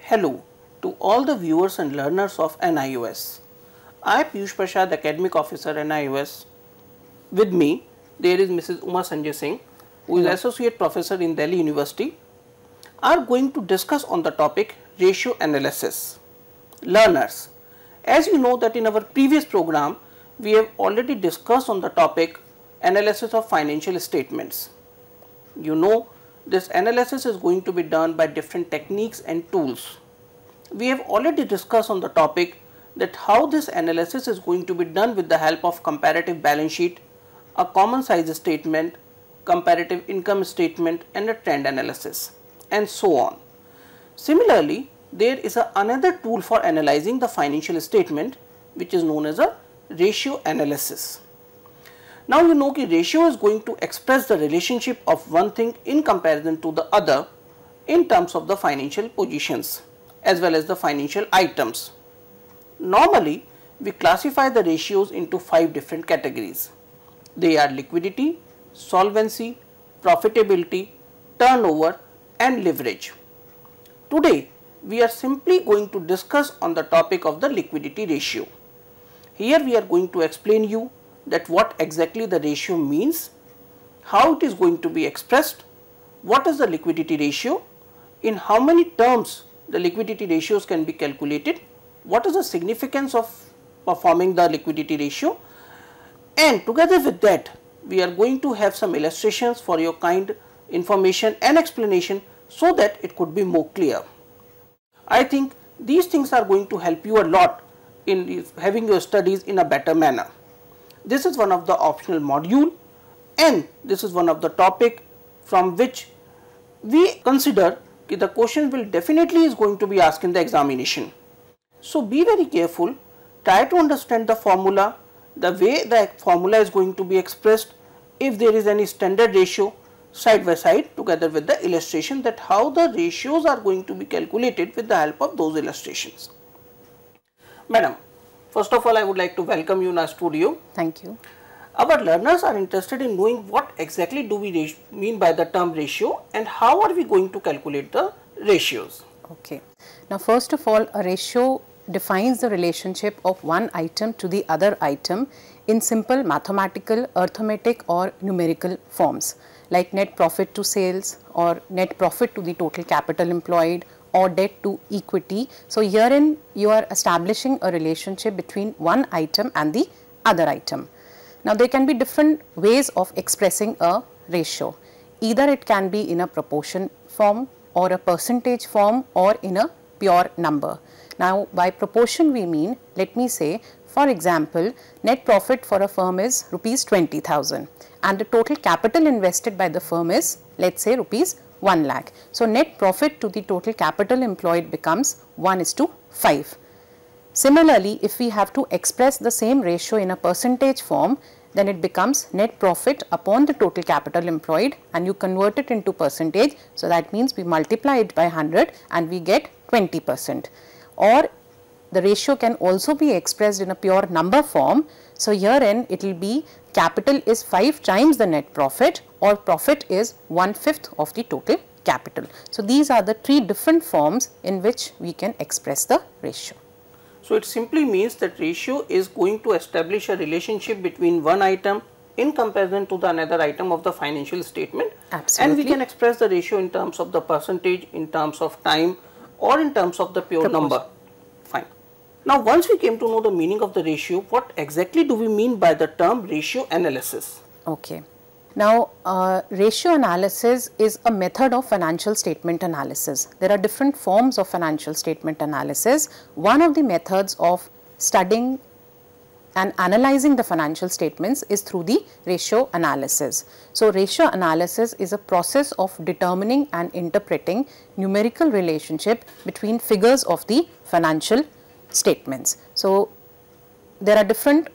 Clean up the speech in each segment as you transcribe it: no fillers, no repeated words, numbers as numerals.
Hello to all the viewers and learners of NIOS. I am Piyush Prasad, Academic Officer NIOS. With me, there is Mrs. Uma Sanjay Singh, who is Associate Professor in Delhi University, are going to discuss on the topic ratio analysis. Learners, as you know that in our previous program, we have already discussed on the topic analysis of financial statements. You know, this analysis is going to be done by different techniques and tools. We have already discussed on the topic that how this analysis is going to be done with the help of comparative balance sheet, a common size statement, comparative income statement and a trend analysis and so on. Similarly, there is another tool for analyzing the financial statement which is known as a ratio analysis. Now you know that ratio is going to express the relationship of one thing in comparison to the other in terms of the financial positions as well as the financial items. Normally, we classify the ratios into 5 different categories. They are liquidity, solvency, profitability, turnover and leverage. Today, we are simply going to discuss on the topic of the liquidity ratio. Here we are going to explain you that what exactly the ratio means, how it is going to be expressed, what is the liquidity ratio, in how many terms the liquidity ratios can be calculated, what is the significance of performing the liquidity ratio, and together with that we are going to have some illustrations for your kind information and explanation so that it could be more clear. I think these things are going to help you a lot in having your studies in a better manner. This is one of the optional module and this is one of the topic from which we consider that the question will definitely is going to be asked in the examination. So be very careful, try to understand the formula, the way the formula is going to be expressed, if there is any standard ratio side by side together with the illustration that how the ratios are going to be calculated with the help of those illustrations. Madam, first of all, I would like to welcome you in our studio. Thank you. Our learners are interested in knowing what exactly do we mean by the term ratio and how are we going to calculate the ratios. Okay. Now, first of all, a ratio defines the relationship of one item to the other item in simple mathematical, arithmetic or numerical forms like net profit to sales or net profit to the total capital employed or debt to equity. So, herein you are establishing a relationship between one item and the other item. Now, there can be different ways of expressing a ratio. Either it can be in a proportion form or a percentage form or in a pure number. Now, by proportion we mean, let me say for example, net profit for a firm is rupees 20,000 and the total capital invested by the firm is, let us say, rupees 1 lakh. So, net profit to the total capital employed becomes 1:5. Similarly, if we have to express the same ratio in a percentage form, then it becomes net profit upon the total capital employed and you convert it into percentage. So, that means we multiply it by 100 and we get 20%. Or the ratio can also be expressed in a pure number form. So, herein it will be capital is 5 times the net profit or profit is 1/5 of the total capital. So, these are the 3 different forms in which we can express the ratio. So, it simply means that ratio is going to establish a relationship between one item in comparison to the another item of the financial statement. Absolutely. And we can express the ratio in terms of the percentage, in terms of time or in terms of the pure number. Fine. Now, once we came to know the meaning of the ratio, what exactly do we mean by the term ratio analysis? Okay. Now, ratio analysis is a method of financial statement analysis. There are different forms of financial statement analysis. One of the methods of studying and analyzing the financial statements is through the ratio analysis. So, ratio analysis is a process of determining and interpreting numerical relationship between figures of the financial statements. So, there are different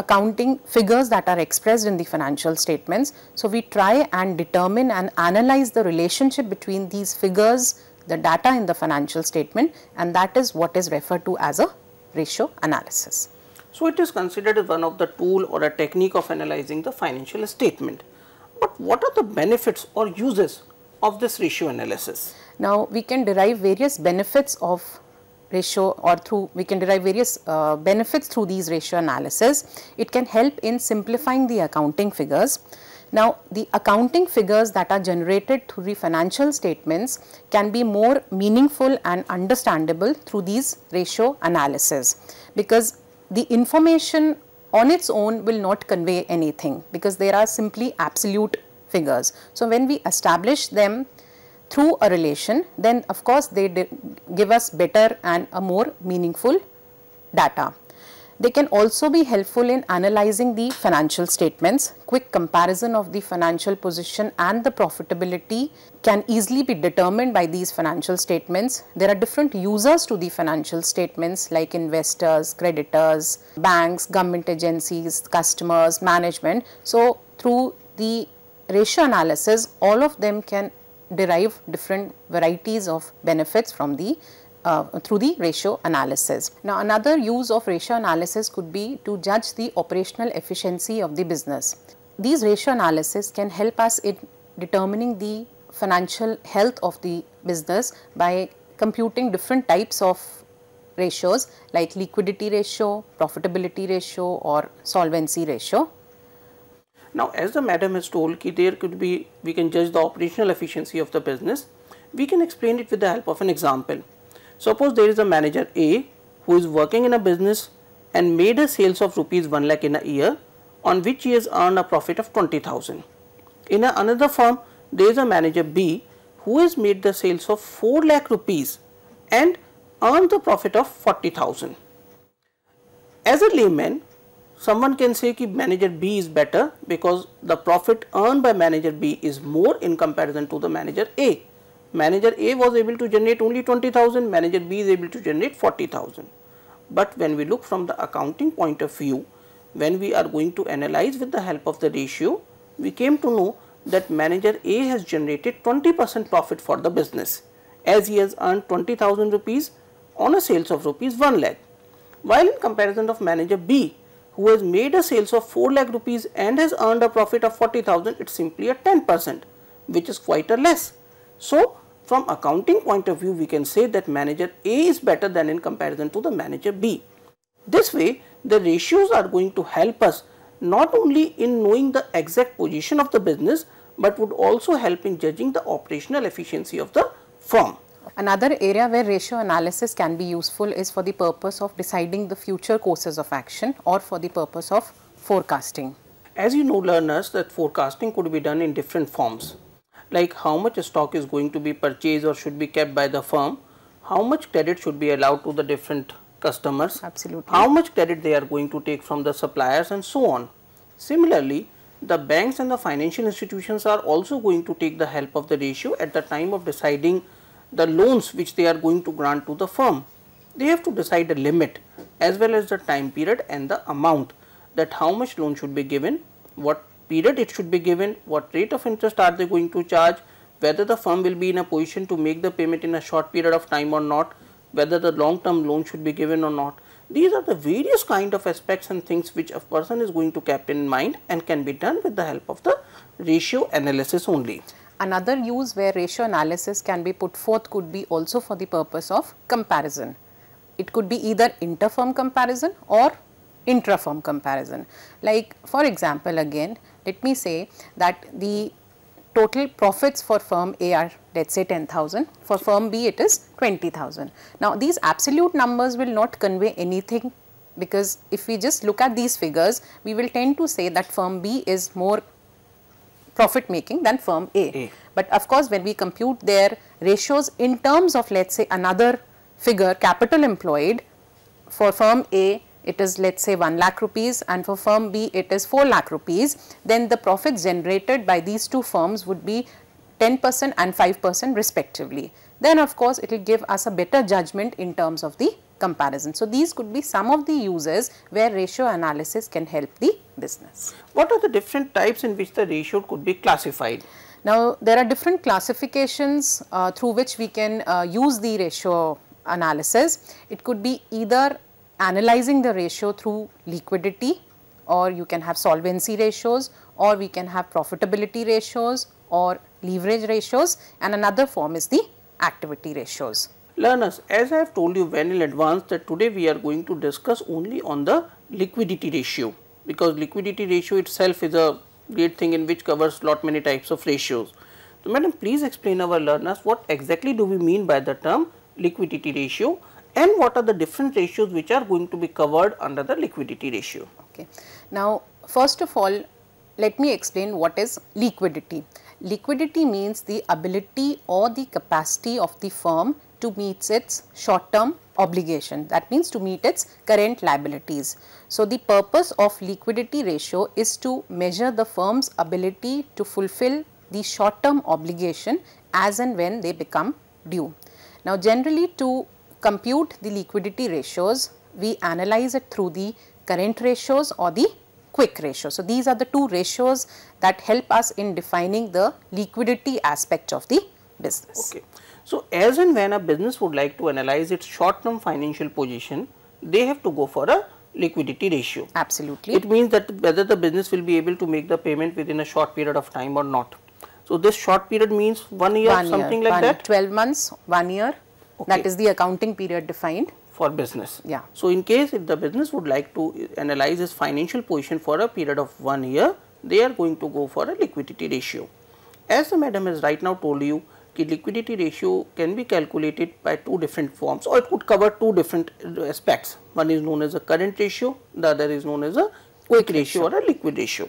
accounting figures that are expressed in the financial statements. So, we try and determine and analyze the relationship between these figures, the data in the financial statement, and that is what is referred to as a ratio analysis. So, it is considered as one of the tool or a technique of analyzing the financial statement. But what are the benefits or uses of this ratio analysis? Now, we can derive various benefits of ratio, or we can derive various benefits through these ratio analysis. It can help in simplifying the accounting figures. Now, the accounting figures that are generated through the financial statements can be more meaningful and understandable through these ratio analysis, because the information on its own will not convey anything, because there are simply absolute figures. So, when we establish them through a relation, then of course they give us better and a more meaningful data. They can also be helpful in analyzing the financial statements. Quick comparison of the financial position and the profitability can easily be determined by these financial statements. There are different users to the financial statements, like investors, creditors, banks, government agencies, customers, management. So, through the ratio analysis, all of them can derive different varieties of benefits from the through the ratio analysis. Now, another use of ratio analysis could be to judge the operational efficiency of the business. These ratio analysis can help us in determining the financial health of the business by computing different types of ratios like liquidity ratio, profitability ratio, or solvency ratio. Now, as the madam has told, we can judge the operational efficiency of the business. We can explain it with the help of an example. Suppose there is a manager A who is working in a business and made a sales of rupees 1 lakh in a year, on which he has earned a profit of 20,000. In another firm, there is a manager B who has made the sales of 4 lakh rupees and earned the profit of 40,000. As a layman, someone can say that manager B is better because the profit earned by manager B is more in comparison to the manager A. Manager A was able to generate only 20,000, manager B is able to generate 40,000. But when we look from the accounting point of view, when we are going to analyze with the help of the ratio, we came to know that manager A has generated 20% profit for the business, as he has earned 20,000 rupees on a sales of rupees 1 lakh. While in comparison of manager B, who has made a sales of 4 lakh rupees and has earned a profit of 40,000, it is simply a 10%, which is quite a less. So, from accounting point of view, we can say that manager A is better than in comparison to the manager B. This way, the ratios are going to help us not only in knowing the exact position of the business, but would also help in judging the operational efficiency of the firm. Another area where ratio analysis can be useful is for the purpose of deciding the future courses of action or for the purpose of forecasting. As you know, learners, that forecasting could be done in different forms, like how much stock is going to be purchased or should be kept by the firm, how much credit should be allowed to the different customers, absolutely, how much credit they are going to take from the suppliers, and so on. Similarly, the banks and the financial institutions are also going to take the help of the ratio at the time of deciding the loans which they are going to grant to the firm. They have to decide a limit as well as the time period and the amount, that how much loan should be given, what period it should be given, what rate of interest are they going to charge, whether the firm will be in a position to make the payment in a short period of time or not, whether the long term loan should be given or not. These are the various kind of aspects and things which a person is going to keep in mind and can be done with the help of the ratio analysis only. Another use where ratio analysis can be put forth could be also for the purpose of comparison. It could be either inter-firm comparison or intra-firm comparison. Like for example, again let me say that the total profits for firm A are, let's say, 10,000, for firm B it is 20,000. Now these absolute numbers will not convey anything, because if we just look at these figures, we will tend to say that firm B is more profit making than firm A. But of course, when we compute their ratios in terms of, let's say, another figure, capital employed, for firm A it is, let's say, 1 lakh rupees, and for firm B it is 4 lakh rupees, then the profits generated by these two firms would be 10% and 5% respectively. Then of course, it will give us a better judgment in terms of the comparison. So these could be some of the uses where ratio analysis can help the business. What are the different types in which the ratio could be classified? Now there are different classifications through which we can use the ratio analysis. It could be either analyzing the ratio through liquidity, or you can have solvency ratios, or we can have profitability ratios or leverage ratios, and another form is the activity ratios. Learners, as I have told you well in advance that today we are going to discuss only on the liquidity ratio, because liquidity ratio itself is a great thing in which covers lot many types of ratios. So, madam, please explain our learners what exactly do we mean by the term liquidity ratio and what are the different ratios which are going to be covered under the liquidity ratio. Okay. Now, first of all, let me explain what is liquidity. Liquidity means the ability or the capacity of the firm to meet its short term obligation, that means to meet its current liabilities. So, the purpose of liquidity ratio is to measure the firm's ability to fulfill the short term obligation as and when they become due. Now, generally to compute the liquidity ratios, we analyze it through the current ratios or the quick ratio. So, these are the two ratios that help us in defining the liquidity aspect of the business. Okay. So, as and when a business would like to analyze its short term financial position, they have to go for a liquidity ratio. Absolutely. It means that whether the business will be able to make the payment within a short period of time or not. So, this short period means 1 year, something like that? 12 months, 1 year, okay. That is the accounting period defined for business. Yeah. So, in case if the business would like to analyze its financial position for a period of 1 year, they are going to go for a liquidity ratio. As the madam has right now told you, liquidity ratio can be calculated by two different forms, or it could cover two different aspects. One is known as a current ratio, the other is known as a quick ratio or a liquid ratio.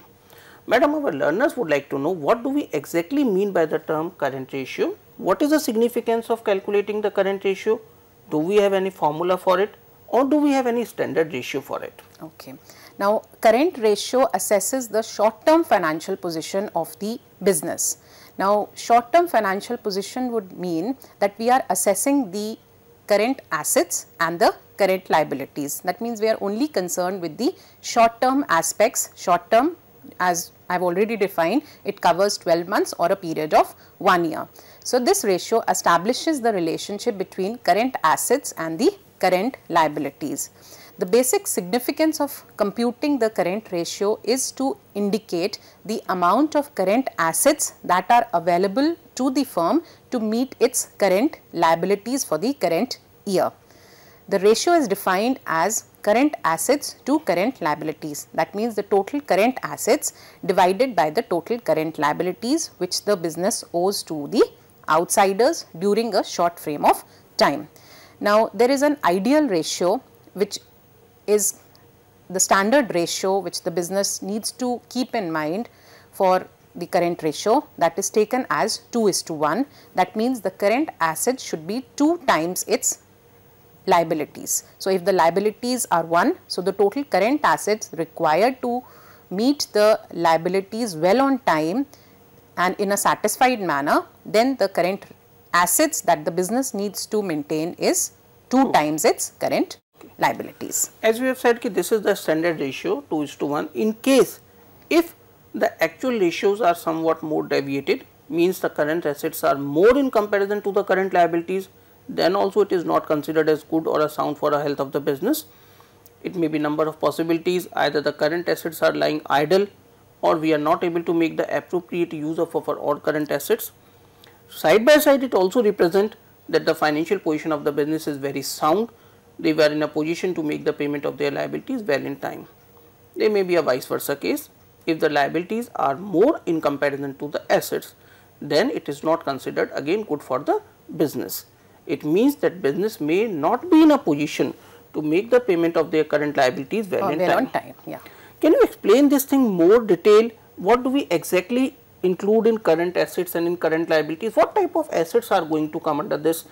Madam, our learners would like to know what do we exactly mean by the term current ratio? What is the significance of calculating the current ratio? Do we have any formula for it, or do we have any standard ratio for it? Okay. Now, current ratio assesses the short term financial position of the business. Now, short term financial position would mean that we are assessing the current assets and the current liabilities. That means we are only concerned with the short term aspects. Short term, as I have already defined, it covers 12 months or a period of 1 year. So, this ratio establishes the relationship between current assets and the current liabilities. The basic significance of computing the current ratio is to indicate the amount of current assets that are available to the firm to meet its current liabilities for the current year. The ratio is defined as current assets to current liabilities. That means the total current assets divided by the total current liabilities which the business owes to the outsiders during a short frame of time. Now, there is an ideal ratio which is the standard ratio which the business needs to keep in mind for the current ratio, that is taken as 2:1. That means the current assets should be 2 times its liabilities. So, if the liabilities are 1, so the total current assets required to meet the liabilities well on time and in a satisfied manner, then the current assets that the business needs to maintain is 2 times its current liabilities. As we have said, this is the standard ratio 2:1. In case if the actual ratios are somewhat more deviated, means the current assets are more in comparison to the current liabilities, then also it is not considered as good or a sound for the health of the business. It may be number of possibilities, either the current assets are lying idle or we are not able to make the appropriate use of our all current assets. Side by side, it also represents that the financial position of the business is very sound. They were in a position to make the payment of their liabilities well in time. There may be a vice versa case. If the liabilities are more in comparison to the assets, then it is not considered again good for the business. It means that business may not be in a position to make the payment of their current liabilities well in time. Yeah. Can you explain this thing more detail? What do we exactly include in current assets and in current liabilities? What type of assets are going to come under this?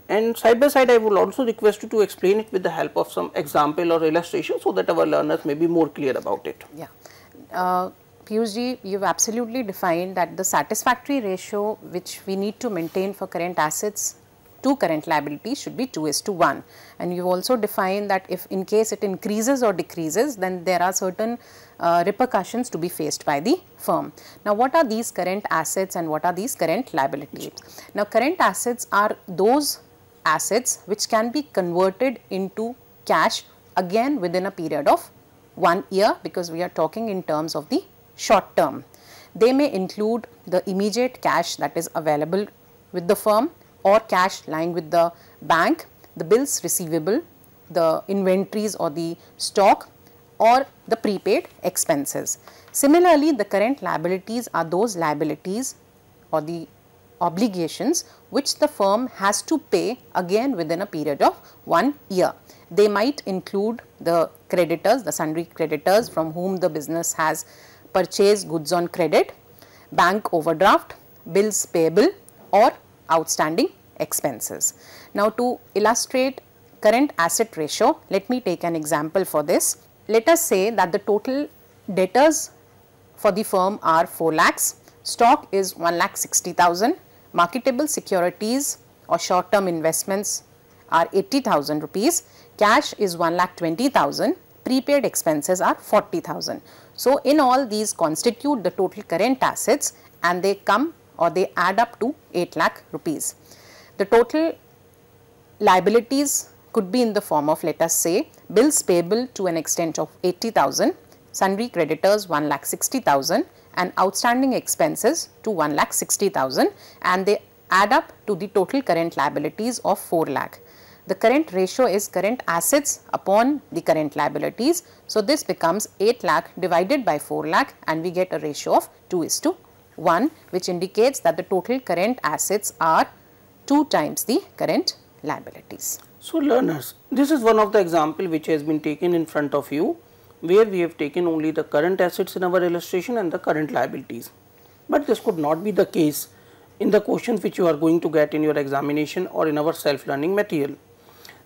And side by side, I will also request you to explain it with the help of some example or illustration so that our learners may be more clear about it. Yeah. Piyush ji, you have absolutely defined that the satisfactory ratio which we need to maintain for current assets to current liabilities should be 2:1. And you have also defined that if in case it increases or decreases, then there are certain repercussions to be faced by the firm. Now, what are these current assets and what are these current liabilities? Now, current assets are those assets which can be converted into cash again within a period of 1 year, because we are talking in terms of the short term. They may include the immediate cash that is available with the firm, or cash lying with the bank, the bills receivable, the inventories or the stock, or the prepaid expenses. Similarly, the current liabilities are those liabilities or the obligations which the firm has to pay again within a period of 1 year. They might include the creditors, the sundry creditors from whom the business has purchased goods on credit, bank overdraft, bills payable, or outstanding expenses. Now, to illustrate current asset ratio, let me take an example for this. Let us say that the total debtors for the firm are 4 lakhs, stock is 1,60,000, marketable securities or short term investments are 80,000 rupees, cash is 1,20,000, prepaid expenses are 40,000. So, in all these constitute the total current assets and they come or they add up to 8 lakh rupees. The total liabilities could be in the form of, let us say, bills payable to an extent of 80,000, sundry creditors 1,60,000 and outstanding expenses to 1,60,000, and they add up to the total current liabilities of 4 lakh. The current ratio is current assets upon the current liabilities. So, this becomes 8 lakh divided by 4 lakh and we get a ratio of 2:1, which indicates that the total current assets are 2 times the current liabilities. So, learners, this is one of the example which has been taken in front of you, where we have taken only the current assets in our illustration and the current liabilities. But this could not be the case in the questions which you are going to get in your examination or in our self-learning material.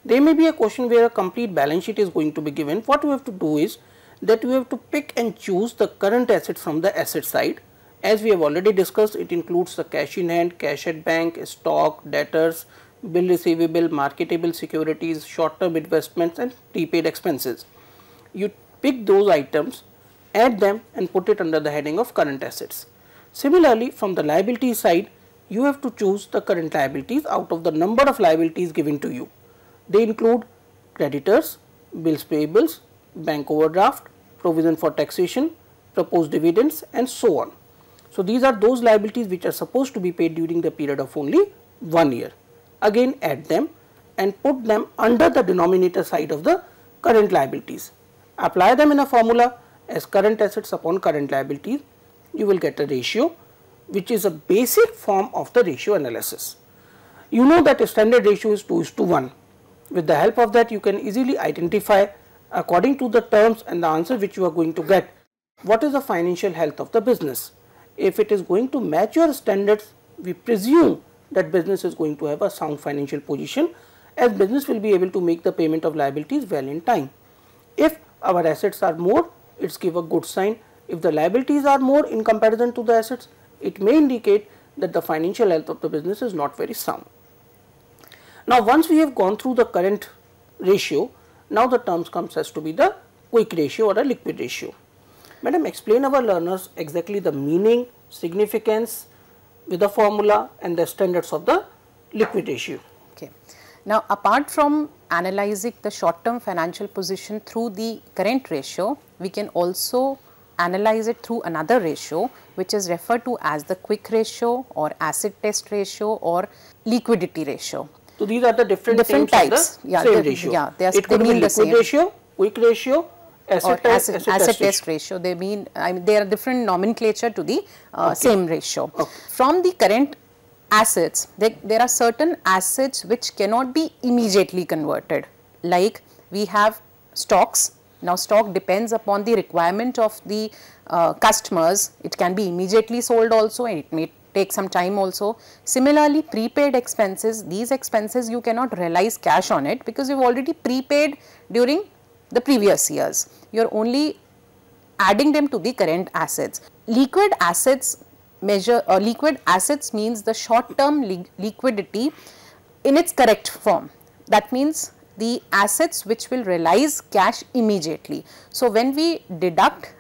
There may be a question where a complete balance sheet is going to be given. What you have to do is that you have to pick and choose the current asset from the asset side. As we have already discussed, it includes the cash in hand, cash at bank, stock, debtors, bill receivable, marketable securities, short term investments and prepaid expenses. You pick those items, add them and put it under the heading of current assets. Similarly, from the liability side, you have to choose the current liabilities out of the number of liabilities given to you. They include creditors, bills payables, bank overdraft, provision for taxation, proposed dividends and so on. So, these are those liabilities which are supposed to be paid during the period of only 1 year. Again, add them and put them under the denominator side of the current liabilities. Apply them in a formula as current assets upon current liabilities. You will get a ratio which is a basic form of the ratio analysis. You know that a standard ratio is 2:1. With the help of that, you can easily identify according to the terms and the answer which you are going to get, what is the financial health of the business. If it is going to match your standards, we presume that business is going to have a sound financial position, as business will be able to make the payment of liabilities well in time. If our assets are more, it's give a good sign. If the liabilities are more in comparison to the assets, it may indicate that the financial health of the business is not very sound. Now, once we have gone through the current ratio, now the terms comes as to be the quick ratio or a liquid ratio. Madam, explain our learners exactly the meaning, significance with the formula and the standards of the liquid ratio. Okay. Now, apart from analyzing the short term financial position through the current ratio, we can also analyze it through another ratio which is referred to as the quick ratio or acid test ratio or liquidity ratio. So, these are the different types of the same ratio. Yeah, it could be liquid ratio, quick ratio, acid test ratio. They mean, there are different nomenclature to the same ratio. Okay. From the current assets, there are certain assets which cannot be immediately converted, like we have stocks. Now, stock depends upon the requirement of the customers. It can be immediately sold also and it may take some time also. Similarly, prepaid expenses, these expenses you cannot realize cash on it because you've already prepaid during the previous years. You're only adding them to the current assets. Liquid assets liquid assets means the short term liquidity in its correct form. That means the assets which will realize cash immediately. So, when we deduct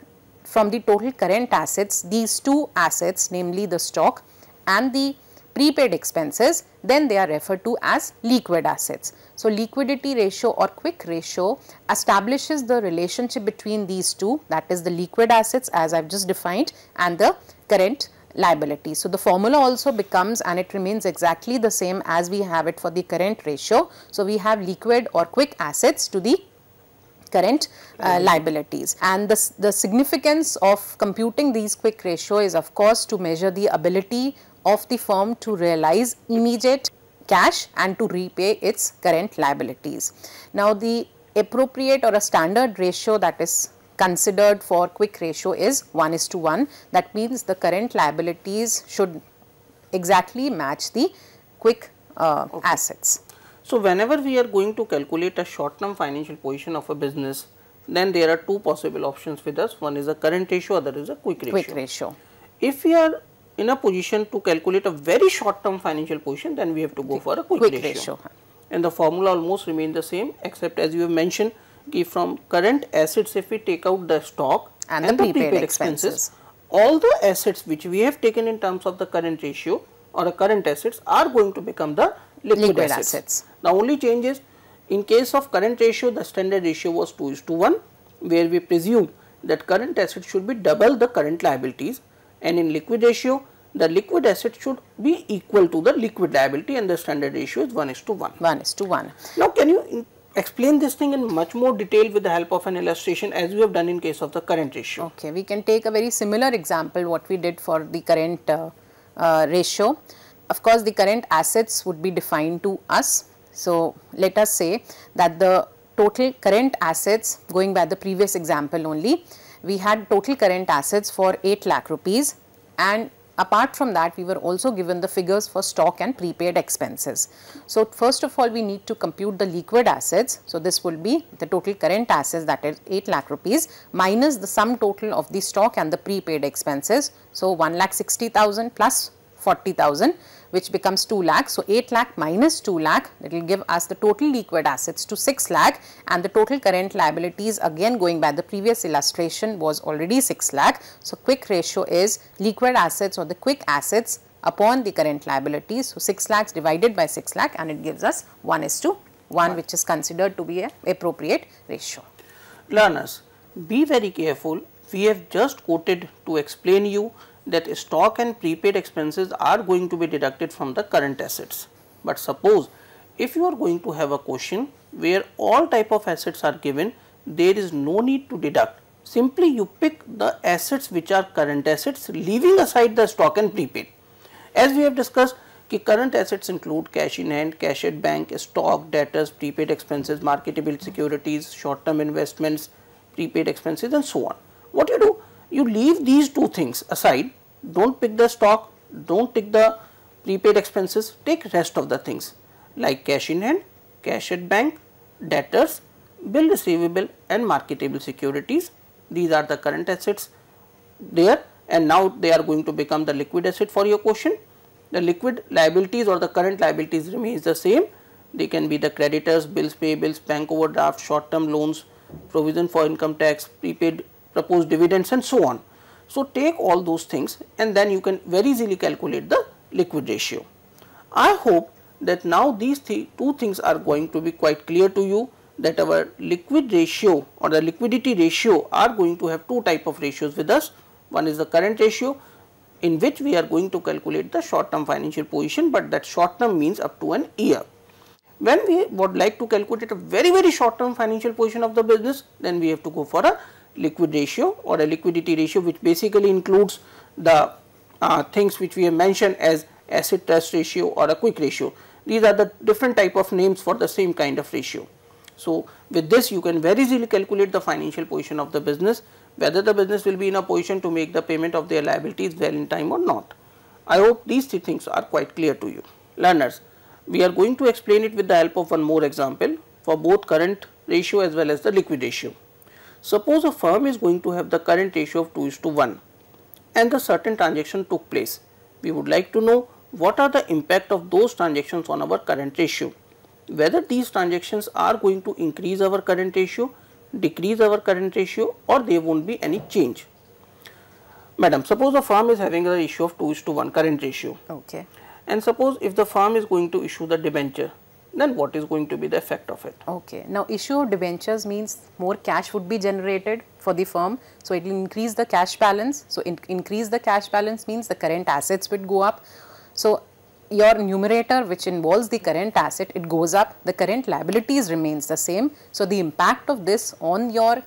from the total current assets these two assets, namely the stock and the prepaid expenses, then they are referred to as liquid assets. So, liquidity ratio or quick ratio establishes the relationship between these two, that is the liquid assets as I have just defined and the current liability. So, the formula also becomes, and it remains exactly the same as we have it for the current ratio. So, we have liquid or quick assets to the current liabilities, and the significance of computing these quick ratio is of course to measure the ability of the firm to realize immediate cash and to repay its current liabilities. Now, the appropriate or a standard ratio that is considered for quick ratio is 1:1. That means the current liabilities should exactly match the quick assets. So, whenever we are going to calculate a short term financial position of a business, then there are two possible options with us. One is a current ratio, other is a quick ratio. Quick ratio. If we are in a position to calculate a very short term financial position, then we have to go for a quick ratio. And the formula almost remains the same, except as you have mentioned, from current assets, if we take out the stock and the prepaid expenses, all the assets which we have taken in terms of the current ratio or a current assets are going to become the liquid assets. The only change is, in case of current ratio, the standard ratio was 2:1, where we presume that current assets should be double the current liabilities, and in liquid ratio, the liquid asset should be equal to the liquid liability, and the standard ratio is 1:1. 1:1. Now, can you explain this thing in much more detail with the help of an illustration, as we have done in case of the current ratio? Okay, we can take a very similar example what we did for the current ratio. Of course, the current assets would be defined to us. So, let us say that the total current assets, going by the previous example only, we had total current assets for 8 lakh rupees, and apart from that we were also given the figures for stock and prepaid expenses. So, first of all we need to compute the liquid assets. So, this will be the total current assets, that is 8 lakh rupees minus the sum total of the stock and the prepaid expenses. So, 1,60,000 plus 40,000, which becomes 2 lakh. So, 8 lakh minus 2 lakh, that will give us the total liquid assets to 6 lakh, and the total current liabilities, again going by the previous illustration, was already 6 lakh. So, quick ratio is liquid assets or the quick assets upon the current liabilities. So, 6 lakhs divided by 6 lakh, and it gives us 1:1, which is considered to be an appropriate ratio. Learners, be very careful. We have just quoted to explain you that stock and prepaid expenses are going to be deducted from the current assets. But suppose if you are going to have a question where all type of assets are given, there is no need to deduct. Simply you pick the assets which are current assets, leaving aside the stock and prepaid. As we have discussed, current assets include cash in hand, cash at bank, stock, debtors, prepaid expenses, marketable securities, short term investments, prepaid expenses, and so on. What you do? You leave these two things aside. Don't pick the stock, don't take the prepaid expenses, take rest of the things like cash in hand, cash at bank, debtors, bill receivable, and marketable securities. These are the current assets there, and now they are going to become the liquid asset for your question. The liquid liabilities or the current liabilities remains the same. They can be the creditors, bills payables, bank overdraft, short term loans, provision for income tax, prepaid proposed dividends, and so on. So, take all those things, and then you can very easily calculate the liquid ratio. I hope that now these two things are going to be quite clear to you, that our liquid ratio or the liquidity ratio are going to have two type of ratios with us. One is the current ratio, in which we are going to calculate the short term financial position, but that short term means up to an year. When we would like to calculate a very short term financial position of the business, then we have to go for a liquid ratio or a liquidity ratio, which basically includes the things which we have mentioned as asset trust ratio or a quick ratio. These are the different type of names for the same kind of ratio. So, with this you can very easily calculate the financial position of the business, whether the business will be in a position to make the payment of their liabilities well in time or not. I hope these three things are quite clear to you. Learners, we are going to explain it with the help of one more example for both current ratio as well as the liquid ratio. Suppose a firm is going to have the current ratio of 2:1 and the certain transaction took place. We would like to know what are the impact of those transactions on our current ratio, whether these transactions are going to increase our current ratio, decrease our current ratio, or there won't be any change. Madam, suppose a firm is having a ratio of 2:1 current ratio. Okay. And suppose if the firm is going to issue the debenture, then what is going to be the effect of it? Okay. Now, issue of debentures means more cash would be generated for the firm. So, it will increase the cash balance. So, increase the cash balance means the current assets would go up. So, your numerator, which involves the current asset, it goes up. The current liabilities remains the same. So, the impact of this on your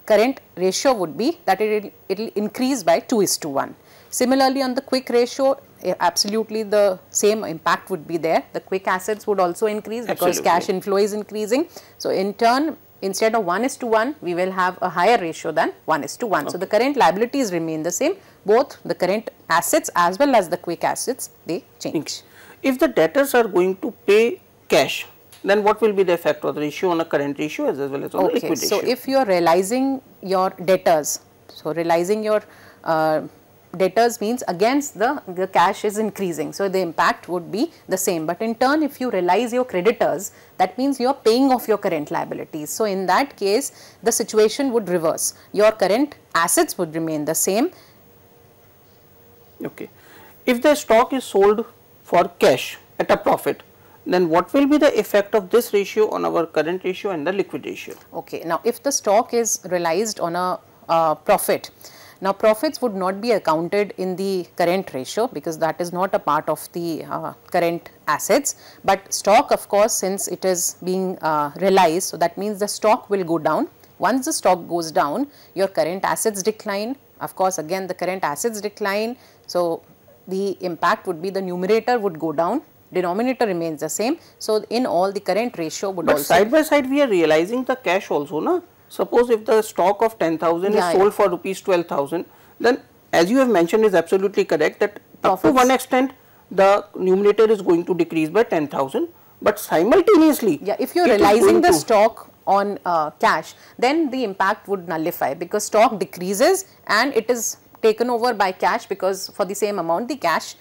current ratio would be that it will increase by 2:1. Similarly, on the quick ratio, absolutely the same impact would be there. The quick assets would also increase because cash inflow is increasing. So, in turn, instead of 1:1, we will have a higher ratio than 1:1. Okay. So, the current liabilities remain the same, both the current assets as well as the quick assets, they change. If the debtors are going to pay cash, then what will be the effect of the ratio on a current ratio as well as on the liquid ratio? So, if you are realizing your debtors, so realizing your debtors means against the cash is increasing. So, the impact would be the same, but in turn if you realize your creditors, that means you are paying off your current liabilities. So, in that case the situation would reverse, your current assets would remain the same. Okay. If the stock is sold for cash at a profit, then what will be the effect of this ratio on our current ratio and the liquid ratio? Okay. Now, if the stock is realized on a profit, now profits would not be accounted in the current ratio because that is not a part of the current assets, but stock, of course, since it is being realized, so that means the stock will go down. Once the stock goes down, your current assets decline, of course again the current assets decline. So, the impact would be the numerator would go down, denominator remains the same. So, in all the current ratio would but also. But side by side we are realizing the cash also, na? Suppose if the stock of 10,000 is sold for rupees 12,000, then as you have mentioned is absolutely correct that up to one extent the numerator is going to decrease by 10,000, but simultaneously. Yeah, if you are realizing the stock on cash, then the impact would nullify because stock decreases and it is taken over by cash because for the same amount the cash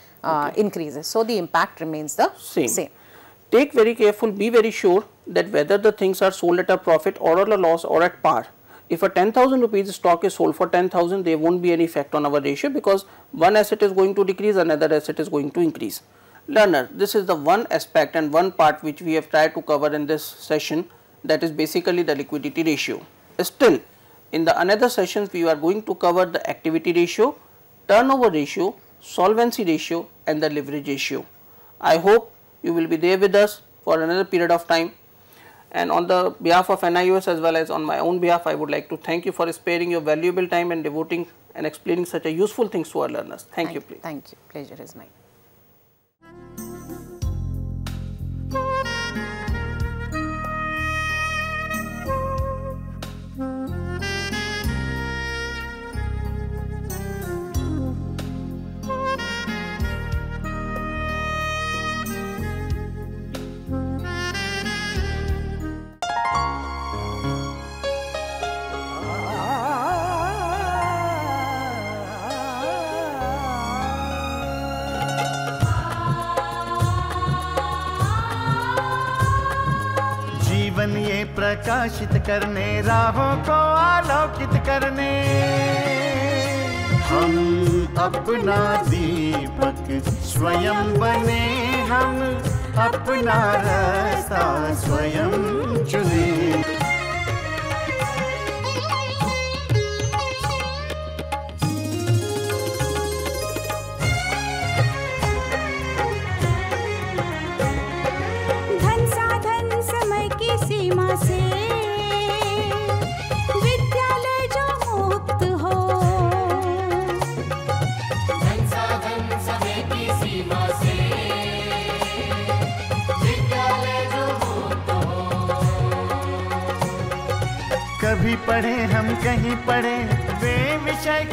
increases. So, the impact remains the same. Take very careful, be very sure that whether the things are sold at a profit or at a loss or at par. If a 10,000 rupees stock is sold for 10,000, there won't be any effect on our ratio because one asset is going to decrease, another asset is going to increase. Learner, this is the one aspect and one part which we have tried to cover in this session, that is basically the liquidity ratio. Still, in the another sessions we are going to cover the activity ratio, turnover ratio, solvency ratio and the leverage ratio. I hope you will be there with us for another period of time, and on the behalf of NIOS as well as on my own behalf, I would like to thank you for sparing your valuable time and devoting and explaining such a useful things to our learners. Thank you. Please. Thank you. Pleasure is mine. ये प्रकाशित करने, राहों को आलोकित करने, हम अपना दीपक स्वयं बने, हम अपना रास्ता स्वयं चुने। विद्यालय जो मुक्त हो, धन साधन समय की सीमा से, विद्यालय जो मुक्त हो। कभी पढ़े हम कहीं पढ़े वे विषय